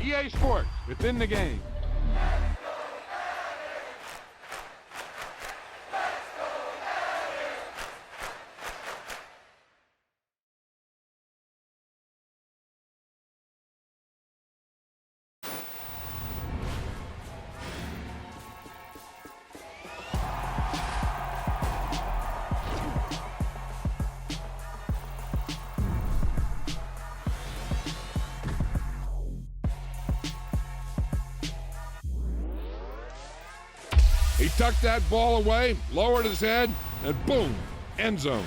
EA Sports, within the game. He tucked that ball away, lowered his head, and boom, end zone.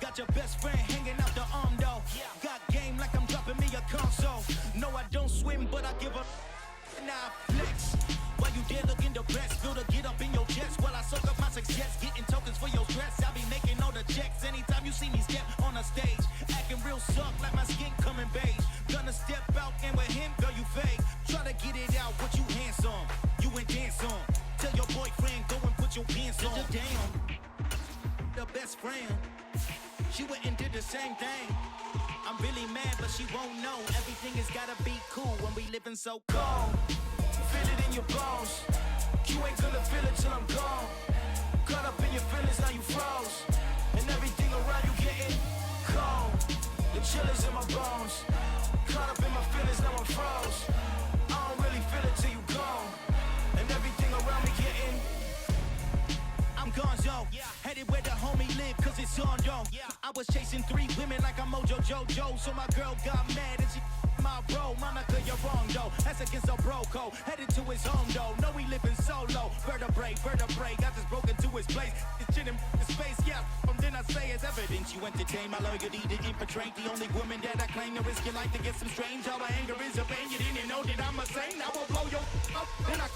Got your best friend hanging out the arm though. Got game like I'm dropping me a console. No, I don't swim, but I give a now flex. While you there looking depressed, feel to get up in your chest while I soak up my success, getting tokens for your stress. I be making all the checks anytime you see me step on a stage, acting real suck like my skin coming beige. Gonna step out and with him, girl, you fake. Try to get it out, what you handsome, you and dance on. Tell your boyfriend go and put your pants on. Damn, the best friend. She went and did the same thing. I'm really mad, but she won't know. Everything has gotta be cool when we living so cold. Feel it in your bones. You ain't gonna feel it till I'm gone. Caught up in your feelings, now you froze. And everything around you getting cold. The chill is in my bones. Caught up in my feelings, now I'm froze. I don't really feel it till you gone. And everything around me getting I'm gonzo, headed where the homie live, cause it's on, yo. I was chasing 3 women like I'm Mojo Jojo, so my girl got mad and she my bro. Monica, you're wrong, though. That's against a bro code. Headed to his home, though. No, he living solo. Vertebrae, got just broken to his place. It's chin in his face, yeah. From then I say it's evidence you entertain my loyalty to infiltrate. The only woman that I claim to risk your life to get some strange. All my anger is a pain. You didn't know that I'm a saint. I will blow your up, then I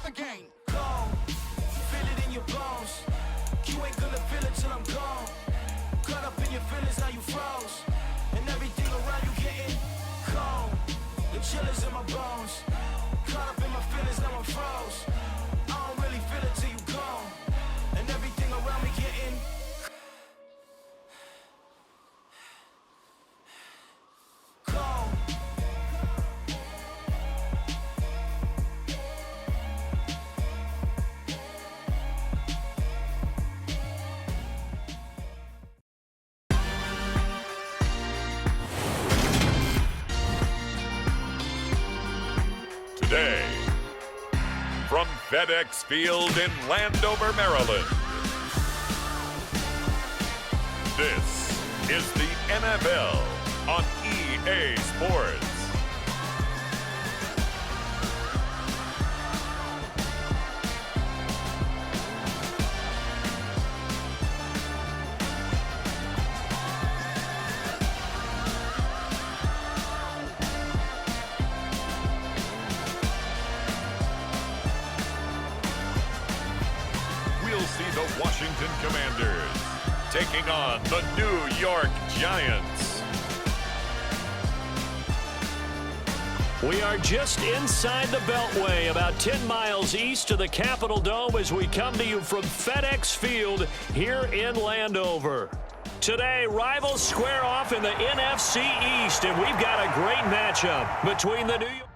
again. Cold. Feel it in your bones. You ain't gonna feel it till I'm gone. Caught up in your feelings, now you froze. And everything around you getting cold. The chill is in my bones. Caught up in my feelings, now I'm froze. I don't really feel it till you gone. And everything around me getting cold. Today, from FedEx Field in Landover, Maryland, this is the NFL on EA Sports. The Washington Commanders taking on the New York Giants. We are just inside the Beltway, about 10 miles east of the Capitol Dome as we come to you from FedEx Field here in Landover. Today, rivals square off in the NFC East, and we've got a great matchup between the New York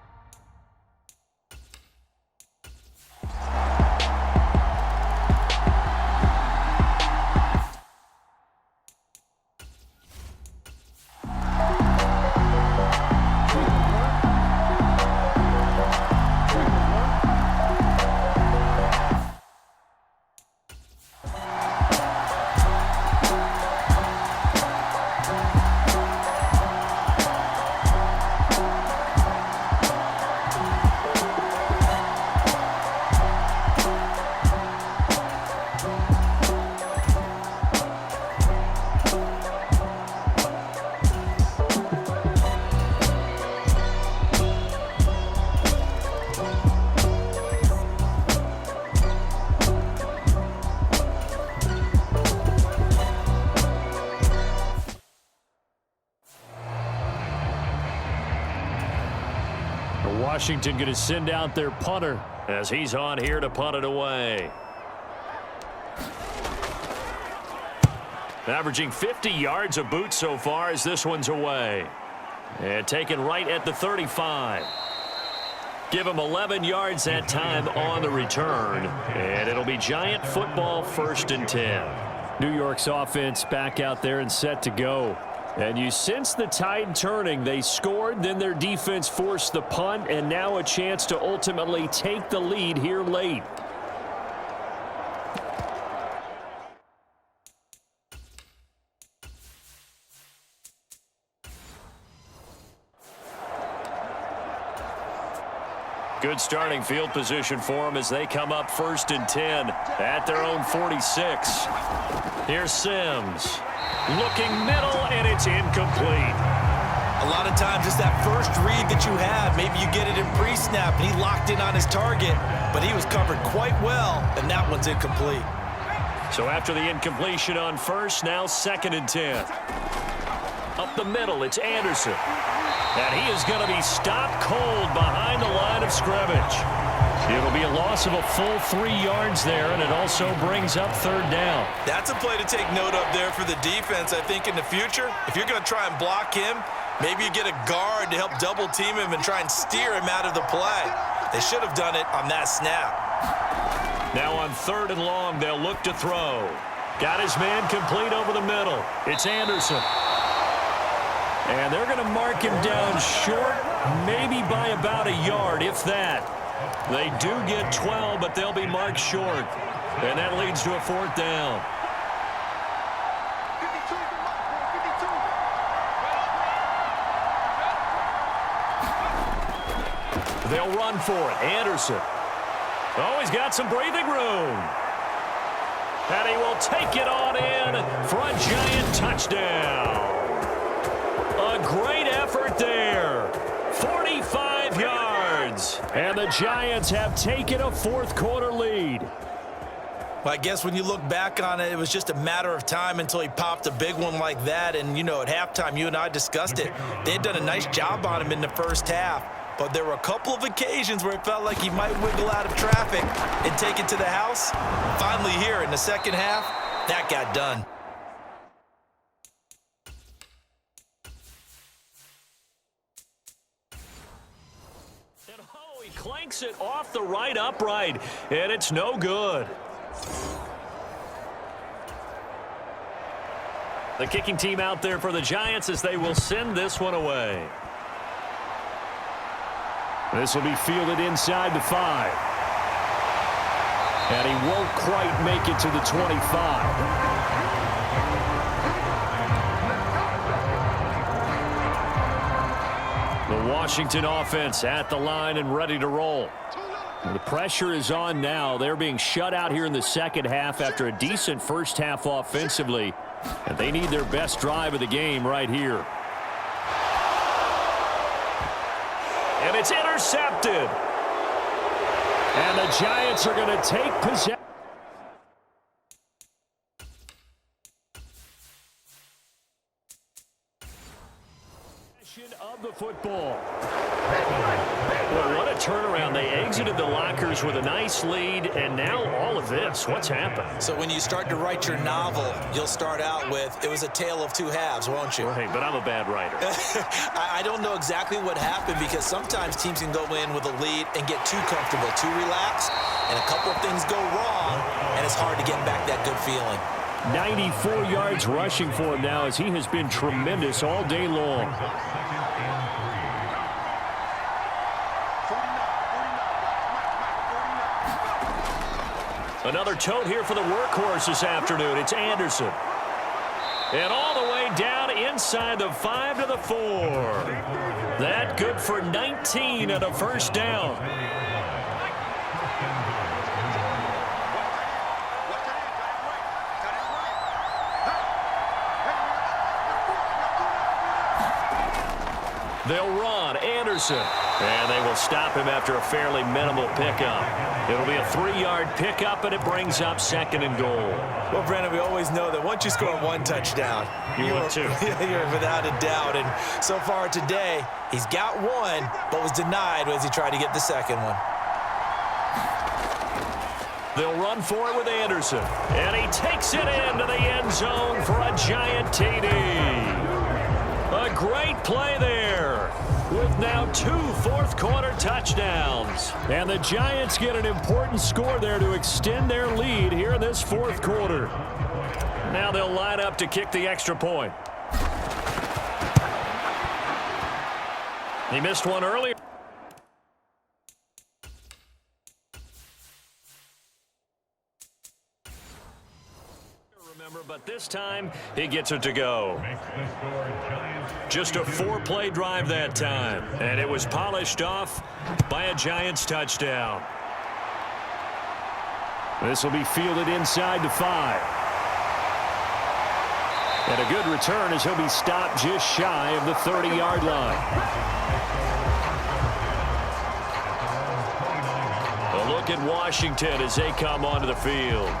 Washington going to send out their punter as he's on here to punt it away. Averaging 50 yards a boot so far as this one's away. And taken right at the 35. Give him 11 yards that time on the return. And it'll be Giant football 1st and 10. New York's offense back out there and set to go. And you sense the tide turning. They scored, then their defense forced the punt, and now a chance to ultimately take the lead here late. Good starting field position for them as they come up 1st and 10 at their own 46. Here's Sims. Looking middle, and it's incomplete. A lot of times it's that first read that you have. Maybe you get it in pre-snap, and he locked in on his target, but he was covered quite well, and that one's incomplete. So after the incompletion on first, now 2nd and 10. Up the middle, it's Anderson. And he is going to be stopped cold behind the line of scrimmage. It'll be a loss of a full 3 yards there, and it also brings up 3rd down. That's a play to take note of there for the defense, I think, in the future. If you're going to try and block him, maybe you get a guard to help double-team him and try and steer him out of the play. They should have done it on that snap. Now on 3rd and long, they'll look to throw. Got his man complete over the middle. It's Anderson. And they're going to mark him down short, maybe by about a yard, if that. They do get 12, but they'll be marked short. And that leads to a 4th down. They'll run for it. Anderson. Oh, he's got some breathing room. And he will take it on in for a Giant touchdown. A great effort there. 45 yards. And the Giants have taken a 4th quarter lead. Well, I guess when you look back on it, it was just a matter of time until he popped a big one like that. And, you know, at halftime, you and I discussed it. They had done a nice job on him in the first half. But there were a couple of occasions where it felt like he might wiggle out of traffic and take it to the house. Finally here in the second half, that got done. And oh, he clanks it off the right upright, and it's no good. The kicking team out there for the Giants as they will send this one away. This will be fielded inside the 5. And he won't quite make it to the 25. The Washington offense at the line and ready to roll. The pressure is on now. They're being shut out here in the second half after a decent first half offensively. And they need their best drive of the game right here. And it's intercepted. And the Giants are going to take possession of the football. Well, what a turnaround. They exited the lockers with a nice lead, and now all of this. What's happened? So when you start to write your novel, you'll start out with, it was a tale of 2 halves, won't you? Right, but I'm a bad writer. I don't know exactly what happened because sometimes teams can go in with a lead and get too comfortable, too relaxed, and a couple of things go wrong, and it's hard to get back that good feeling. 94 yards rushing for him now as he has been tremendous all day long. Another tote here for the workhorse this afternoon. It's Anderson. And all the way down inside the 5 to the 4. That good for 19 and a first down. They'll run. Anderson. And they will stop him after a fairly minimal pickup. It'll be a 3-yard pickup, and it brings up 2nd and goal. Well, Brandon, we always know that once you score 1 touchdown, you're 2. You're without a doubt. And so far today, he's got 1, but was denied as he tried to get the 2nd one. They'll run for it with Anderson. And he takes it into the end zone for a giant TD. A great play there, with now 2 fourth-quarter touchdowns. And the Giants get an important score there to extend their lead here in this 4th quarter. Now they'll line up to kick the extra point. He missed one earlier. But this time, he gets it to go. Just a 4-play drive that time, and it was polished off by a Giants touchdown. This will be fielded inside the 5. And a good return as he'll be stopped just shy of the 30-yard line. A look at Washington as they come onto the field.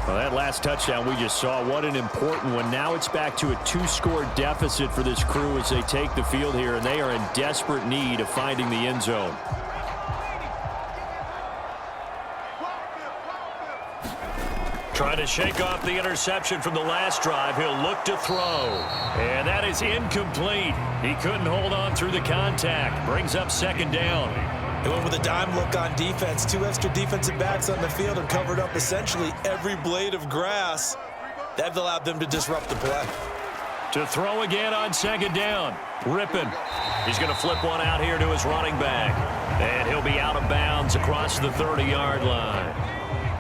Well, that last touchdown we just saw, what an important one. Now it's back to a 2-score deficit for this crew as they take the field here, and they are in desperate need of finding the end zone. Trying to shake off the interception from the last drive. He'll look to throw. And that is incomplete. He couldn't hold on through the contact. Brings up 2nd down. They went with a dime look on defense. 2 extra defensive backs on the field and covered up essentially every blade of grass. That allowed them to disrupt the play. To throw again on 2nd down. Rippon. He's going to flip one out here to his running back. And he'll be out of bounds across the 30-yard line.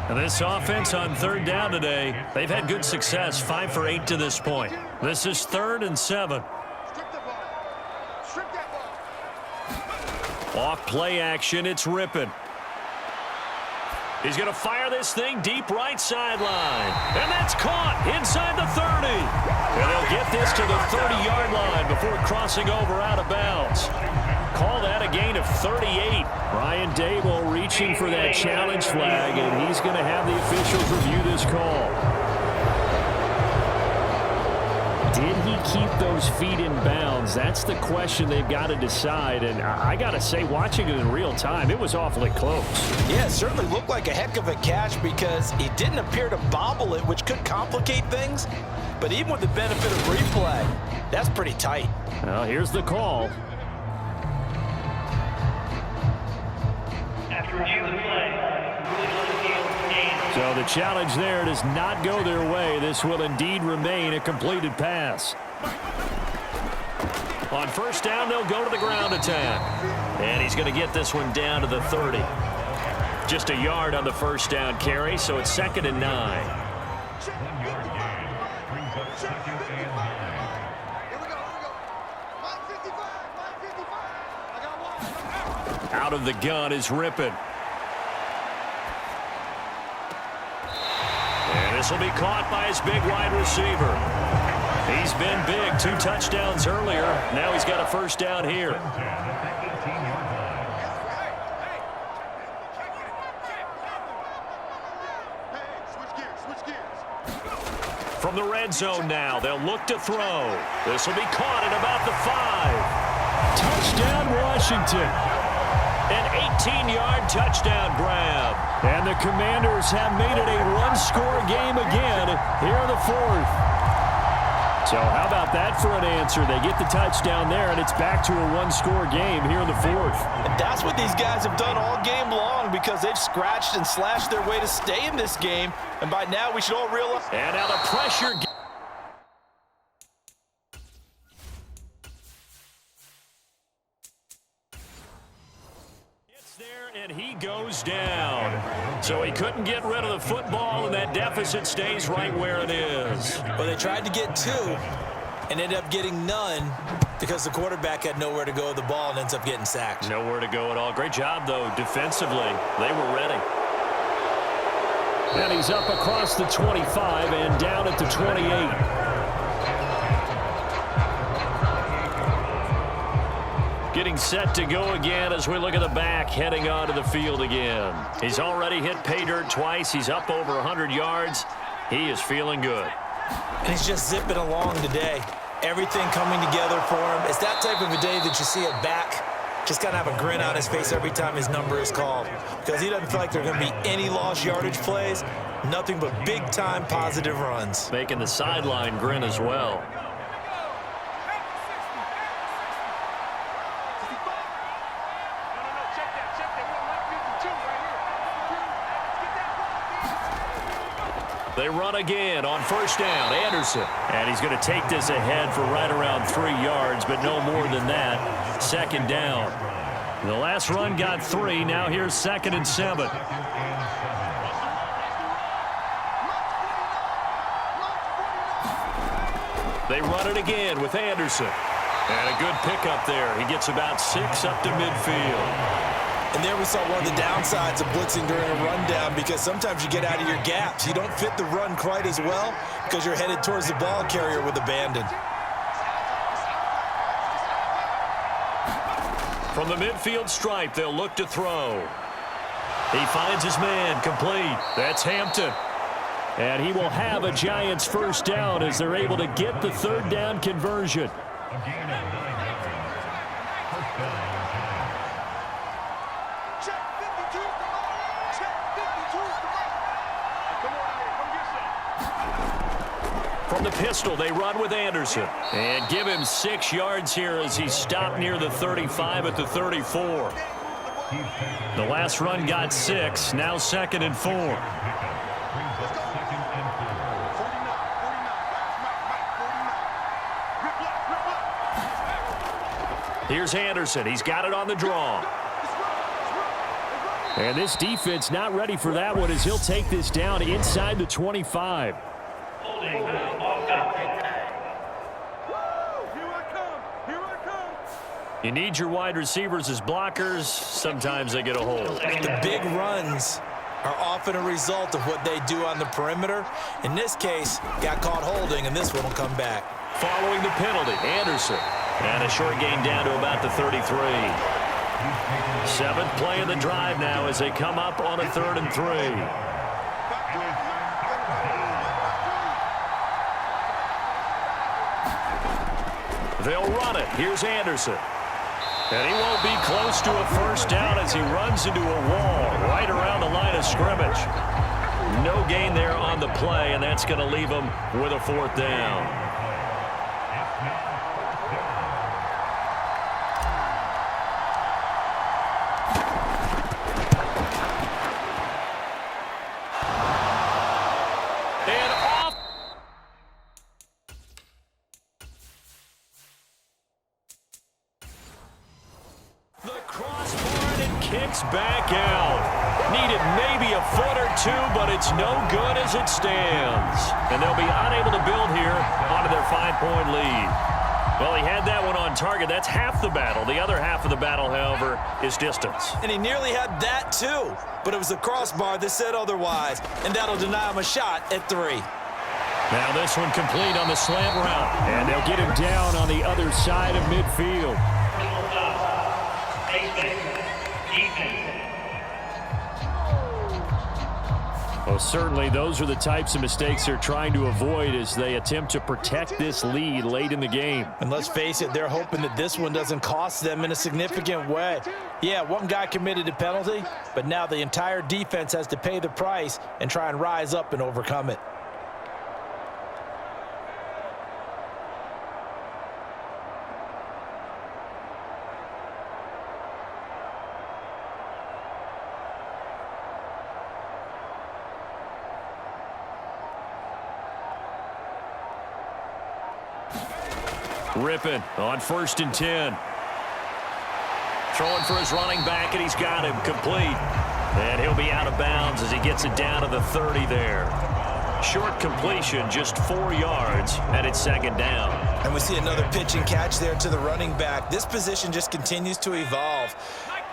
And this offense on 3rd down today, they've had good success, 5 for 8 to this point. This is 3rd and 7. Off play action, it's Rippon. He's going to fire this thing deep right sideline. And that's caught inside the 30. And they'll get this to the 30-yard line before crossing over out of bounds. Call that a gain of 38. Ryan Dable reaching for that challenge flag, and he's going to have the officials review this call. Did he keep those feet in bounds? That's the question they've got to decide. And I got to say, watching it in real time, it was awfully close. Yeah, it certainly looked like a heck of a catch because he didn't appear to bobble it, which could complicate things. But even with the benefit of replay, that's pretty tight. Well, here's the call. So the challenge there does not go their way. This will indeed remain a completed pass. On 1st down, they'll go to the ground attack. And he's going to get this one down to the 30. Just a yard on the 1st down carry, so it's 2nd and 9. Out of the gun is Rippon. And this will be caught by his big wide receiver. He's been big, 2 touchdowns earlier. Now he's got a 1st down here. From the red zone now, they'll look to throw. This will be caught at about the 5. Touchdown, Washington. An 18-yard touchdown grab. And the Commanders have made it a 1-score game again here in the 4th. So how about that for an answer? They get the touchdown there, and it's back to a 1-score game here in the 4th. And that's what these guys have done all game long because they've scratched and slashed their way to stay in this game. And by now, we should all realize. And now the pressure. And he goes down. So he couldn't get rid of the football, and that deficit stays right where it is. Well, they tried to get 2 and ended up getting none because the quarterback had nowhere to go with the ball and ends up getting sacked. Nowhere to go at all. Great job, though, defensively. They were ready. And he's up across the 25 and down at the 28. Getting set to go again as we look at the back heading onto the field again. He's already hit pay dirt twice. He's up over 100 yards. He is feeling good. And he's just zipping along today. Everything coming together for him. It's that type of a day that you see a back just kind of have a grin on his face every time his number is called, because he doesn't feel like there are going to be any lost yardage plays, nothing but big-time positive runs. Making the sideline grin as well. They run again on first down. Anderson. And he's going to take this ahead for right around 3 yards, but no more than that. Second down. The last run got 3. Now here's 2nd and 7. They run it again with Anderson. And a good pickup there. He gets about 6 up to midfield. And there we saw one of the downsides of blitzing during a rundown, because sometimes you get out of your gaps. You don't fit the run quite as well because you're headed towards the ball carrier with abandon. From the midfield stripe, they'll look to throw. He finds his man, complete. That's Hampton. And he will have a Giants first down as they're able to get the 3rd down conversion. From the pistol, they run with Anderson. And give him 6 yards here as he stopped near the 35 at the 34. The last run got 6. Now 2nd and 4. Here's Anderson. He's got it on the draw. And this defense not ready for that one as he'll take this down inside the 25. You need your wide receivers as blockers. Sometimes they get a hold. The big runs are often a result of what they do on the perimeter. In this case, got caught holding, and this one will come back. Following the penalty, Anderson. And a short gain down to about the 33. 7th play of the drive now as they come up on a 3rd and 3. They'll run it. Here's Anderson. And he won't be close to a first down as he runs into a wall right around the line of scrimmage. No gain there on the play, and that's going to leave him with a 4th down. Back out. Needed maybe a foot or 2, but it's no good as it stands. And they'll be unable to build here onto their 5-point lead. Well, he had that one on target. That's half the battle. The other half of the battle, however, is distance. And he nearly had that too, but it was the crossbar that said otherwise, and that'll deny him a shot at 3. Now this one complete on the slant route, and they'll get him down on the other side of midfield. Well, certainly those are the types of mistakes they're trying to avoid as they attempt to protect this lead late in the game. And let's face it, they're hoping that this one doesn't cost them in a significant way. Yeah, one guy committed a penalty, but now the entire defense has to pay the price and try and rise up and overcome it. Rippon on 1st and 10. Throwing for his running back, and he's got him complete. And he'll be out of bounds as he gets it down to the 30 there. Short completion, just 4 yards, and it's 2nd down. And we see another pitch and catch there to the running back. This position just continues to evolve.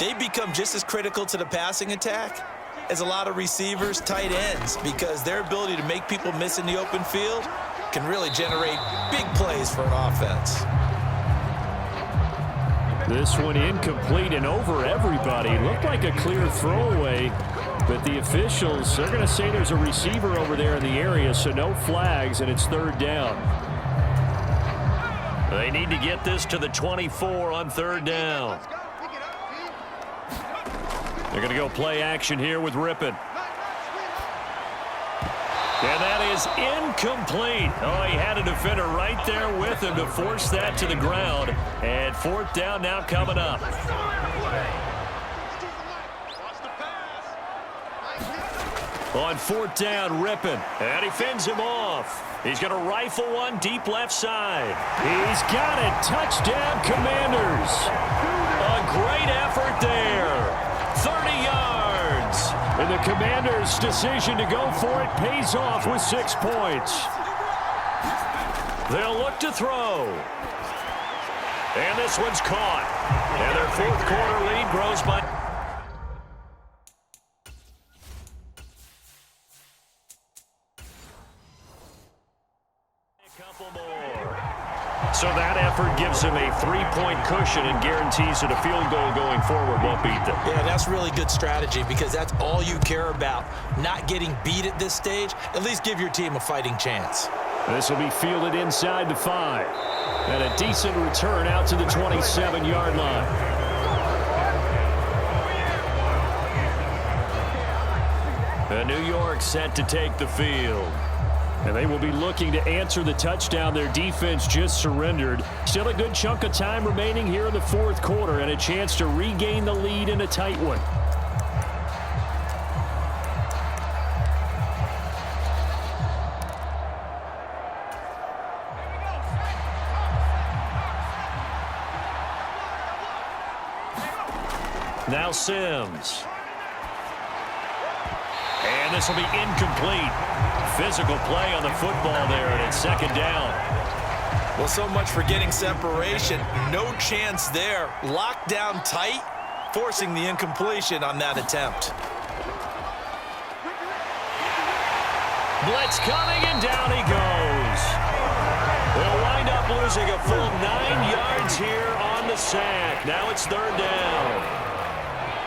They become just as critical to the passing attack as a lot of receivers, tight ends, because their ability to make people miss in the open field can really generate big plays for an offense. This one incomplete and over everybody. Looked like a clear throwaway, but the officials, they're going to say there's a receiver over there in the area, so no flags, and it's third down. They need to get this to the 24 on third down. They're going to go play action here with Rippon. And that is incomplete. Oh, he had a defender right there with him to force that to the ground. And fourth down now coming up. On fourth down, Rippon. And he fends him off. He's going to rifle one deep left side. He's got it. Touchdown, Commanders. A great effort there. 30 yards. And the Commanders' decision to go for it pays off with 6 points. They'll look to throw. And this one's caught. And their fourth quarter lead grows by... a couple more. So that effort gives him a 3-point cushion and guarantees that a field goal going forward won't beat them. Yeah, that's really good strategy because that's all you care about. Not getting beat at this stage. At least give your team a fighting chance. This will be fielded inside the 5. And a decent return out to the 27-yard line. And New York set to take the field. And they will be looking to answer the touchdown their defense just surrendered. Still a good chunk of time remaining here in the fourth quarter and a chance to regain the lead in a tight one. Now Sims. And this will be incomplete. Physical play on the football there, and it's second down. Well, so much for getting separation. No chance there. Locked down tight, forcing the incompletion on that attempt. Blitz coming, and down he goes. They'll wind up losing a full 9 yards here on the sack. Now it's third down.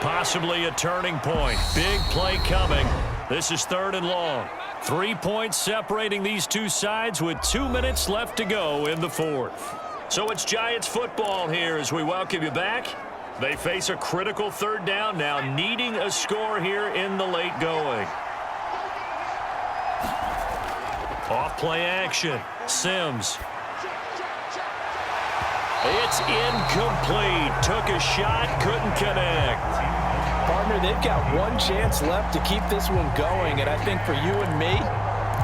Possibly a turning point. Big play coming. This is third and long. 3 points separating these two sides with 2 minutes left to go in the fourth. So it's Giants football here as we welcome you back. They face a critical third down now, needing a score here in the late going. Off play action. Sims. It's incomplete. Took a shot, couldn't connect. Partner, they've got one chance left to keep this one going, and I think for you and me,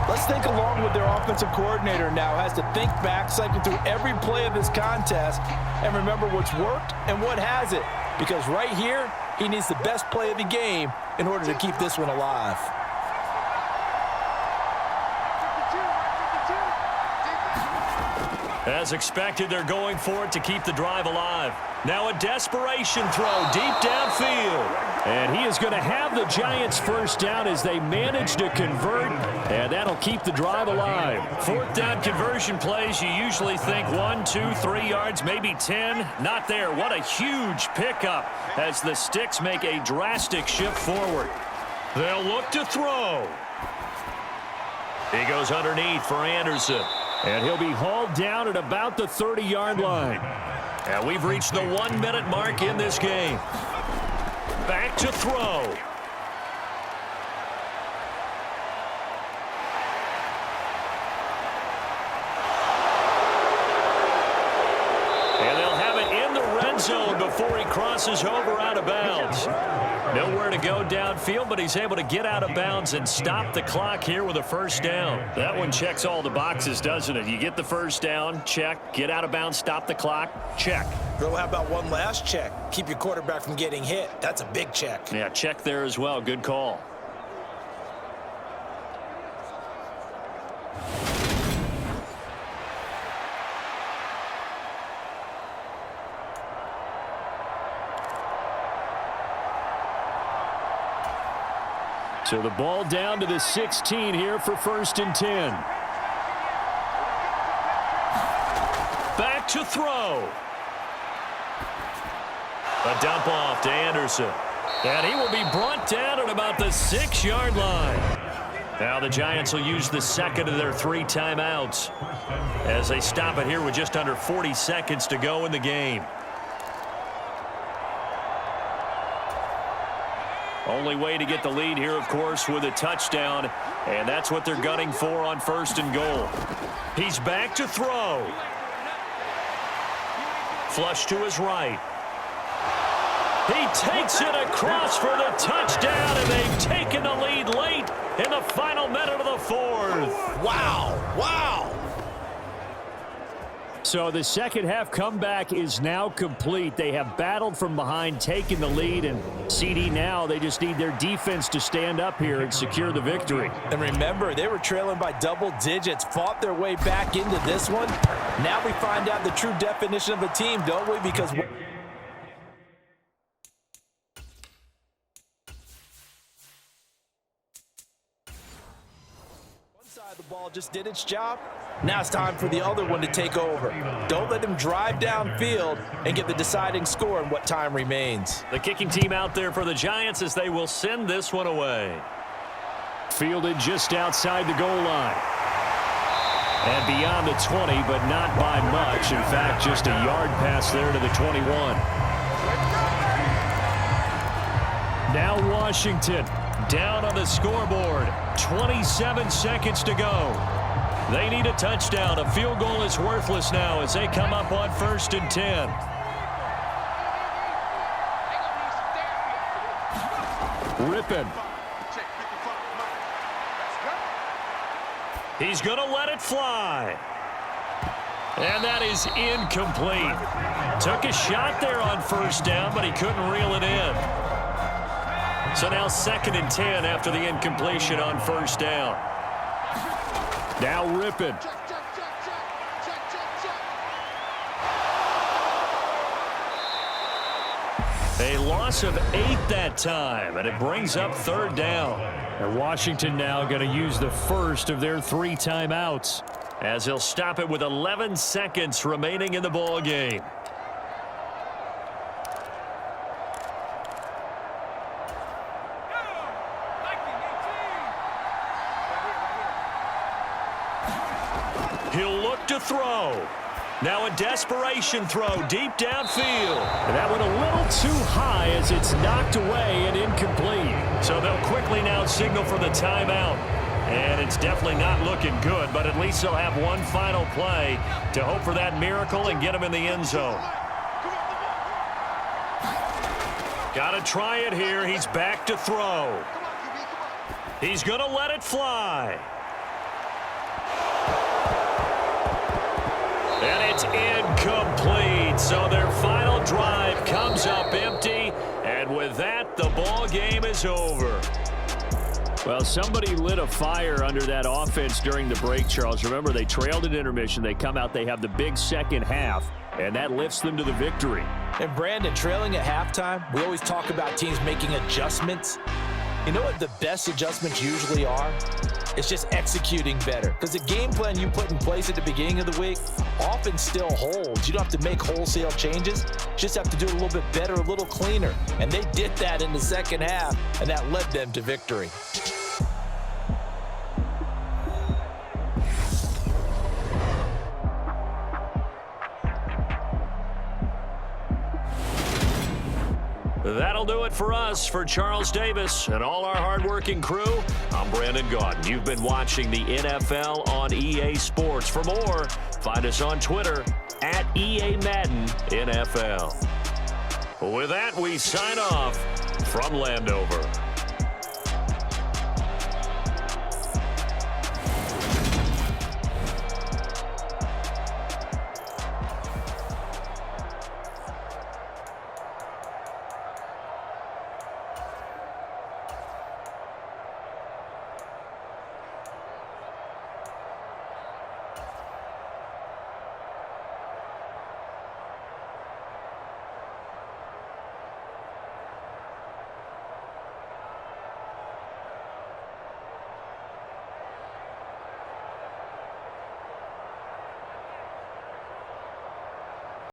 let's think along with their offensive coordinator now. Has to think back, cycle through every play of this contest, and remember what's worked and what hasn't. Because right here, he needs the best play of the game in order to keep this one alive. As expected, they're going for it to keep the drive alive. Now a desperation throw deep downfield. And he is going to have the Giants first down as they manage to convert, and that'll keep the drive alive. Fourth down conversion plays, you usually think 1, 2, 3 yards, maybe 10. Not there. What a huge pickup as the Sticks make a drastic shift forward. They'll look to throw. He goes underneath for Anderson. And he'll be hauled down at about the 30-yard line. And we've reached the 1-minute mark in this game. Back to throw. And they'll have it in the red zone before he crosses over out of bounds. Nowhere to go downfield, but he's able to get out of bounds and stop the clock here with a first down. That one checks all the boxes, doesn't it? You get the first down, check. Get out of bounds, stop the clock, check. Girl, how about one last check? Keep your quarterback from getting hit. That's a big check. Yeah, check there as well. Good call. So the ball down to the 16 here for 1st and 10. Back to throw. A dump off to Anderson. And he will be brought down at about the 6-yard line. Now the Giants will use the second of their 3 timeouts as they stop it here with just under 40 seconds to go in the game. Only way to get the lead here, of course, with a touchdown, and that's what they're gunning for on 1st and goal. He's back to throw. Flush to his right. He takes it across for the touchdown, and they've taken the lead late in the final minute of the 4th. Wow. Wow. So the second half comeback is now complete. They have battled from behind, taken the lead, and CD now they just need their defense to stand up here and secure the victory. And remember, they were trailing by double digits, fought their way back into this one. Now we find out the true definition of a team, don't we? Because one side of the ball just did its job. Now it's time for the other one to take over. Don't let him drive downfield and get the deciding score in what time remains. The kicking team out there for the Giants as they will send this one away. Fielded just outside the goal line. And beyond the 20, but not by much. In fact, just a yard pass there to the 21. Now Washington down on the scoreboard. 27 seconds to go. They need a touchdown. A field goal is worthless now as they come up on 1st and 10. Rippin. He's going to let it fly. And that is incomplete. Took a shot there on 1st down, but he couldn't reel it in. So now 2nd and 10 after the incompletion on 1st down. Now Rippin. A loss of 8 that time, and it brings up 3rd down. And Washington now going to use the first of their 3 timeouts as he'll stop it with 11 seconds remaining in the ball game. He'll look to throw. Now a desperation throw deep downfield. And that went a little too high as it's knocked away and incomplete. So they'll quickly now signal for the timeout. And it's definitely not looking good, but at least they'll have one final play to hope for that miracle and get him in the end zone. Got to try it here. He's back to throw. He's going to let it fly. And it's incomplete. So their final drive comes up empty. And with that, the ball game is over. Well, somebody lit a fire under that offense during the break, Charles. Remember, they trailed at intermission. They come out, they have the big second half, and that lifts them to the victory. And Brandon, trailing at halftime, we always talk about teams making adjustments. You know what the best adjustments usually are? It's just executing better. Because the game plan you put in place at the beginning of the week often still holds. You don't have to make wholesale changes. You just have to do it a little bit better, a little cleaner. And they did that in the second half, and that led them to victory. That'll do it for us. For Charles Davis and all our hardworking crew, I'm Brandon Gaudin. You've been watching the NFL on EA Sports. For more, find us on Twitter at EA Madden NFL. With that, we sign off from Landover.